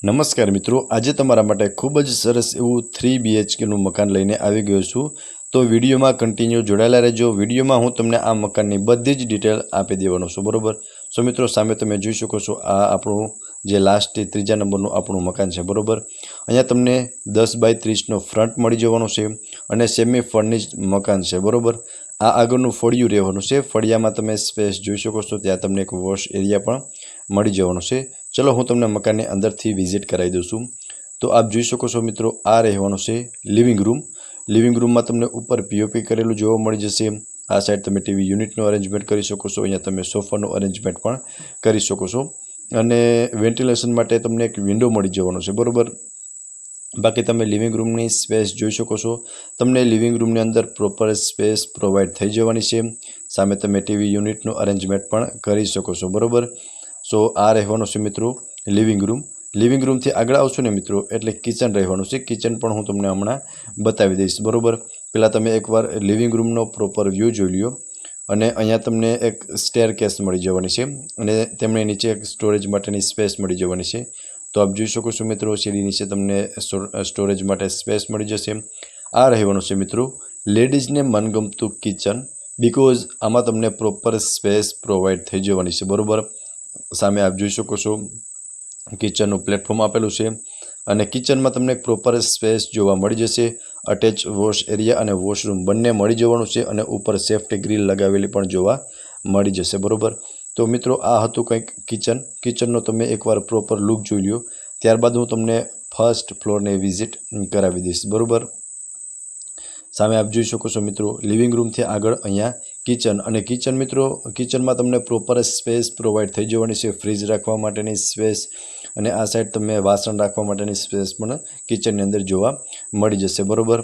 નમસ્કાર મિત્રો, આજે તમારા માટે ખૂબ જ સરસ એવું 3 BHKનું મકાન લઈને આવી ગયો છું. તો વિડીયોમાં કન્ટિન્યુ જોડાયેલા રહેજો. વિડીયોમાં હું તમને આ મકાનની બધી જ ડિટેલ આપી દેવાનો છું, બરોબર. સો મિત્રો, સામે તમે જોઈ શકો છો, આ આપણું જે લાસ્ટ 3જા નંબરનું આપણું મકાન છે, બરોબર. અહીંયા તમને 10x30નો ફ્રન્ટ મળી જવાનો છે અને સેમી ફર્નિશ્ડ મકાન છે, બરોબર. આ આગળનું ફળિયું રહેવાનું છે. ફળિયામાં તમે સ્પેસ જોઈ શકો છો, ત્યાં તમને એક વોશ એરિયા પણ મળી જવાનો છે. ચલો હું તમને મકાનની અંદરથી વિઝિટ કરાવી દઉં છું. તો આપ જોઈ શકો છો મિત્રો, આ રહેવાનું છે લિવિંગ રૂમ. લિવિંગ રૂમમાં તમને ઉપર પીઓપી કરેલું જોવા મળી જશે. આ સાઈડ તમે ટીવી યુનિટનું અરેન્જમેન્ટ કરી શકો છો. અહીંયા તમે સોફાનું અરેન્જમેન્ટ પણ કરી શકો છો અને વેન્ટિલેશન માટે તમને એક વિન્ડો મળી જવાનો છે, બરોબર. બાકી તમે લિવિંગ રૂમની સ્પેસ જોઈ શકો છો. તમને લિવિંગ રૂમની અંદર પ્રોપર સ્પેસ પ્રોવાઈડ થઈ જવાની છે. સામે તમે ટીવી યુનિટનું અરેન્જમેન્ટ પણ કરી શકો છો, બરોબર. સો આ રહેવાનું છે મિત્રો લિવિંગ રૂમ. લિવિંગ રૂમથી આગળ આવશો ને મિત્રો, એટલે કિચન રહેવાનું છે. કિચન પણ હું તમને હમણાં બતાવી દઈશ, બરોબર. પહેલાં તમે એકવાર લિવિંગ રૂમનો પ્રોપર વ્યૂ જોઈ લ્યો અને અહીંયા તમને એક સ્ટેરકેસ મળી જવાની છે અને તેમની નીચે એક સ્ટોરેજ માટેની સ્પેસ મળી જવાની છે. તો આપ જોઈ શકો છો મિત્રો, સીડી નીચે તમને સ્ટોરેજ માટે સ્પેસ મળી જશે. આ રહેવાનું છે મિત્રો લેડીઝને મનગમતું કિચન, બિકોઝ આમાં તમને પ્રોપર સ્પેસ પ્રોવાઈડ થઈ જવાની છે, બરોબર. સામે આપ જોઈ શકો છો કિચનનું પ્લેટફોર્મ આપેલું છે અને કિચનમાં તમને પ્રોપર સ્પેસ જોવા મળી જશે. અટેચ વોશ એરિયા અને વોશરૂમ બંને મળી જવાનું છે અને ઉપર સેફ્ટી ગ્રીલ લગાવેલી પણ જોવા મળી જશે, બરોબર. તો મિત્રો, આ હતું કંઈક કિચનનો તમે એકવાર પ્રોપર લુક જોઈ લ્યો. ત્યારબાદ હું તમને ફર્સ્ટ ફ્લોરની વિઝિટ કરાવી દઈશ, બરોબર. સામે આપ જોઈ શકો છો મિત્રો, લિવિંગ રૂમથી આગળ અહીંયા કિચન અને કિચન મિત્રો, કિચનમાં તમને પ્રોપર સ્પેસ પ્રોવાઈડ થઈ જવાની છે. ફ્રીજ રાખવા માટેની સ્પેસ અને આ સાઈડ તમે વાસણ રાખવા માટેની સ્પેસ પણ કિચનની અંદર જોવા મળી જશે, બરોબર.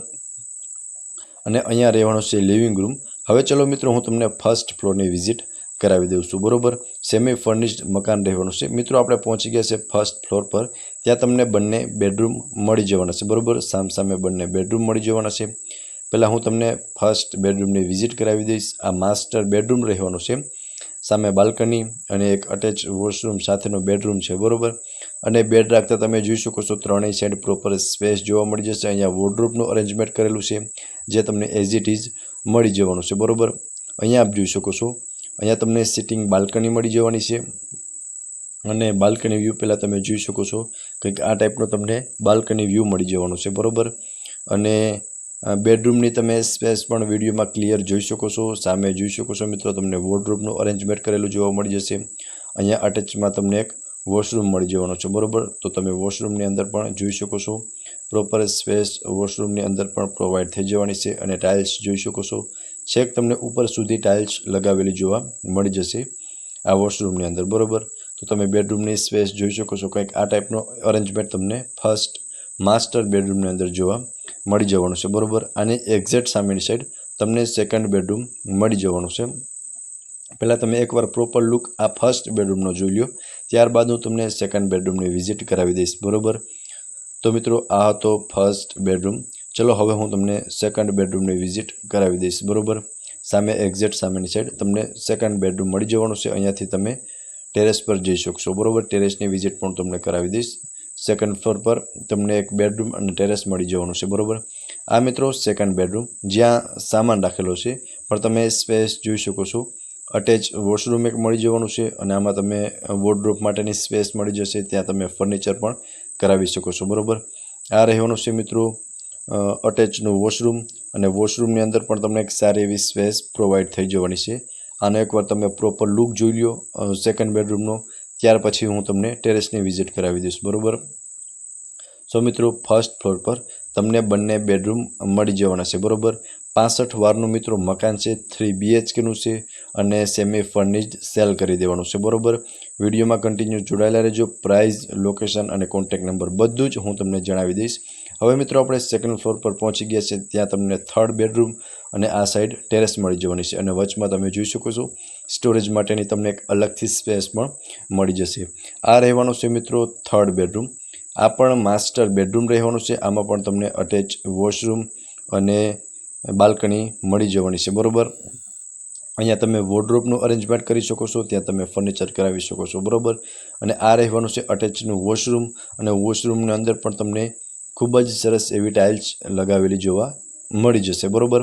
અને અહીંયા રહેવાનું છે લિવિંગ રૂમ. હવે ચલો મિત્રો, હું તમને ફર્સ્ટ ફ્લોરની વિઝિટ કરાવી દઉં છું, બરોબર. સેમી ફર્નિશ્ડ મકાન રહેવાનું છે. મિત્રો, આપણે પહોંચી ગયા છે ફર્સ્ટ ફ્લોર પર. ત્યાં તમને બંને બેડરૂમ મળી જવાના છે, બરોબર. સામે બંને બેડરૂમ મળી જવાના છે. પહેલાં હું તમને ફર્સ્ટ બેડરૂમની વિઝિટ કરાવી દઈશ. આ માસ્ટર બેડરૂમ રહેવાનું છે. સામે બાલ્કની અને એક અટેચ વોશરૂમ સાથેનો બેડરૂમ છે, બરોબર. અને બેડ રાખતા તમે જોઈ શકો છો, ત્રણેય સાઈડ પ્રોપર સ્પેસ જોવા મળી જશે. અહીંયા વોર્ડરોબનું અરેન્જમેન્ટ કરેલું છે, જે તમને એઝ ઇટ ઇઝ મળી જવાનું છે, બરોબર. અહીંયા આપ જોઈ શકો છો, અહીંયા તમને સિટિંગ બાલ્કની મળી જવાની છે અને બાલ્કની વ્યૂ પહેલાં તમે જોઈ શકો છો, કંઈક આ ટાઈપનો તમને બાલ્કની વ્યૂ મળી જવાનો છે, બરોબર. અને બેડરૂમની તમે સ્પેસ પણ વિડીયોમાં ક્લિયર જોઈ શકો છો. સામે જોઈ શકો છો મિત્રો, તમને વોર્ડરોબનું અરેન્જમેન્ટ કરેલું જોવા મળી જશે. અહીંયા અટેચમાં તમને એક વોશરૂમ મળી જવાનો છે, બરોબર. તો તમે વોશરૂમની અંદર પણ જોઈ શકો છો, પ્રોપર સ્પેસ વોશરૂમની અંદર પણ પ્રોવાઈડ થઈ જવાની છે. અને ટાઇલ્સ જોઈ શકો છો, છેક તમને ઉપર સુધી ટાઇલ્સ લગાવેલી જોવા મળી જશે આ વોશરૂમની અંદર, બરોબર. તો તમે બેડરૂમની સ્પેસ જોઈ શકો છો, કંઈક આ ટાઈપનો અરેન્જમેન્ટ તમને ફર્સ્ટ માસ્ટર બેડરૂમની અંદર જોવા મળી જવાનું છે, બરોબર. આની એક્ઝેક્ટ સામેની સાઈડ તમને સેકન્ડ બેડરૂમ મળી જવાનું છે. પહેલાં તમે એકવાર પ્રોપર લુક આ ફર્સ્ટ બેડરૂમનો જોઈ લો, ત્યારબાદ હું તમને સેકન્ડ બેડરૂમની વિઝિટ કરાવી દઈશ, બરોબર. તો મિત્રો, આ હતો ફર્સ્ટ બેડરૂમ. ચલો હવે હું તમને સેકન્ડ બેડરૂમની વિઝિટ કરાવી દઈશ, બરોબર. સામે એક્ઝેક્ટ સામેની સાઈડ તમને સેકન્ડ બેડરૂમ મળી જવાનું છે. અહીંયાથી તમે ટેરેસ પર જઈ શકશો, બરોબર. ટેરેસની વિઝિટ પણ તમને કરાવી દઈશ. સેકન્ડ ફ્લોર પર તમને એક બેડરૂમ અને ટેરેસ મળી જવાનું છે, બરોબર. આ મિત્રો સેકન્ડ બેડરૂમ, જ્યાં સામાન રાખેલો છે, પણ તમે સ્પેસ જોઈ શકો છો. અટેચ વોશરૂમ એક મળી જવાનું છે અને આમાં તમે વોર્ડરોબ માટેની સ્પેસ મળી જશે. ત્યાં તમે ફર્નિચર પણ કરાવી શકો છો, બરોબર. આ રહેવાનું છે મિત્રો અટેચનું વોશરૂમ અને વોશરૂમની અંદર પણ તમને એક સારી એવી સ્પેસ પ્રોવાઈડ થઈ જવાની છે. આનો એકવાર તમે પ્રોપર લુક જોઈ લો સેકન્ડ બેડરૂમનો, ત્યાર પછી હું તમને ટેરેસની વિઝિટ કરાવી દઈશ, બરોબર. સો મિત્રો, ફર્સ્ટ ફ્લોર પર તમને બંને બેડરૂમ મળી જવાના છે, બરોબર. 65 વારનું મિત્રો મકાન છે, 3 BHKનું છે અને સેમી ફર્નિશ્ડ સેલ કરી દેવાનું છે, બરોબર. વિડીયોમાં કન્ટિન્યુ જોડાયેલા રહેજો. પ્રાઇસ, લોકેશન અને કોન્ટેક્ટ નંબર બધું જ હું તમને જણાવી દઈશ. હવે મિત્રો, આપણે સેકન્ડ ફ્લોર પર પહોંચી ગયા છે. ત્યાં તમને થર્ડ બેડરૂમ અને આ સાઈડ ટેરેસ મળી જવાની છે અને વચમાં તમે જોઈ શકો છો સ્ટોરેજ માટેની તમને એક અલગથી સ્પેસ પણ મળી જશે. આ રહેવાનું છે મિત્રો થર્ડ બેડરૂમ. આ પણ માસ્ટર બેડરૂમ રહેવાનું છે. આમાં પણ તમને અટેચ વોશરૂમ અને બાલ્કની મળી જવાની છે, બરોબર. અહીંયા તમે વોર્ડરોબનું અરેન્જમેન્ટ કરી શકો છો, ત્યાં તમે ફર્નિચર કરાવી શકો છો, બરોબર. અને આ રહેવાનું છે અટેચનું વોશરૂમ, અને વોશરૂમની અંદર પણ તમને ખૂબ જ સરસ એવી ટાઇલ્સ લગાવેલી જોવા મળી જશે, બરાબર।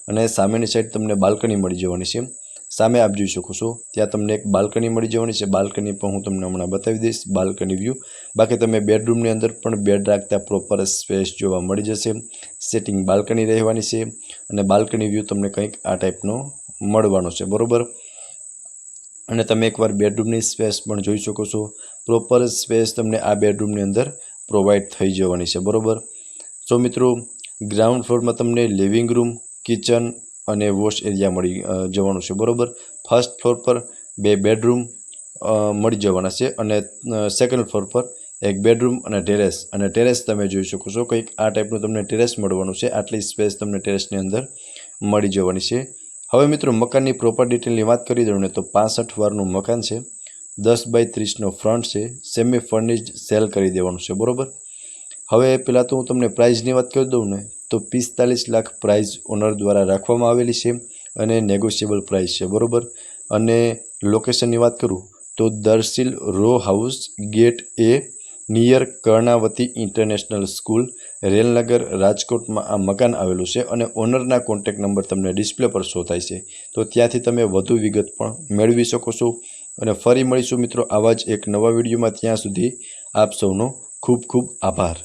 અને સામેની સાઈડ તમને બાલ્કની મળી જવાની છે। સામે આપ જોઈ શકો છો ત્યાં તમને એક બાલ્કની મળી જવાની છે। બાલ્કની પણ હું તમને હમણાં બતાવી દઈશ, બાલ્કની વ્યૂ। બાકી તમે બેડરૂમની અંદર પણ બેડ રાખતા પ્રોપર સ્પેસ જોવા મળી જશે। સેટિંગ બાલ્કની રહેવાની છે અને બાલ્કની વ્યૂ તમને કંઈક આ ટાઈપનો મળવાનો છે, બરાબર। અને તમે એકવાર બેડરૂમની સ્પેસ પણ જોઈ શકો છો, પ્રોપર સ્પેસ તમને આ બેડરૂમની અંદર પ્રોવાઈડ થઈ જવાની છે, બરાબર। સો મિત્રો, ગ્રાઉન્ડ ફ્લોરમાં તમને લિવિંગ રૂમ, કિચન અને વોશ એરિયા મળી જવાનું છે, બરાબર। ફર્સ્ટ ફ્લોર પર 2 બેડરૂમ મળી જવાના છે અને સેકન્ડ ફ્લોર પર 1 બેડરૂમ અને ટેરેસ તમે જોઈ શકો છો, કંઈક આ ટાઈપનું તમને ટેરેસ મળવાનું છે। આટલી સ્પેસ તમને ટેરેસની અંદર મળી જવાની છે। હવે મિત્રો, મકાનની પ્રોપર ડિટેલની વાત કરી દઉં ને તો 65 વારનું મકાન છે, 10 બાય 30નો ફ્રન્ટ છે, સેમી ફર્નિશ્ડ સેલ કરી દેવાનું છે, બરાબર। હવે પહેલાં તો હું તમને પ્રાઇઝની વાત કરી દઉં ને તો 45 લાખ પ્રાઇઝ ઓનર દ્વારા રાખવામાં આવેલી છે અને નેગોશિયેબલ પ્રાઇસ છે, બરાબર। અને લોકેશનની વાત કરું તો Darshil row house, gate A, near Karnavati international school, Railnagar, રાજકોટમાં આ મકાન આવેલું છે। અને ઓનરના કોન્ટેક્ટ નંબર તમને ડિસ્પ્લે પર શો થાય છે, તો ત્યાંથી તમે વધુ વિગત પણ મેળવી શકો છો। અને ફરી મળીશું મિત્રો આવા જ એક નવા વિડીયોમાં, ત્યાં સુધી આપ સૌનો ખૂબ ખૂબ આભાર।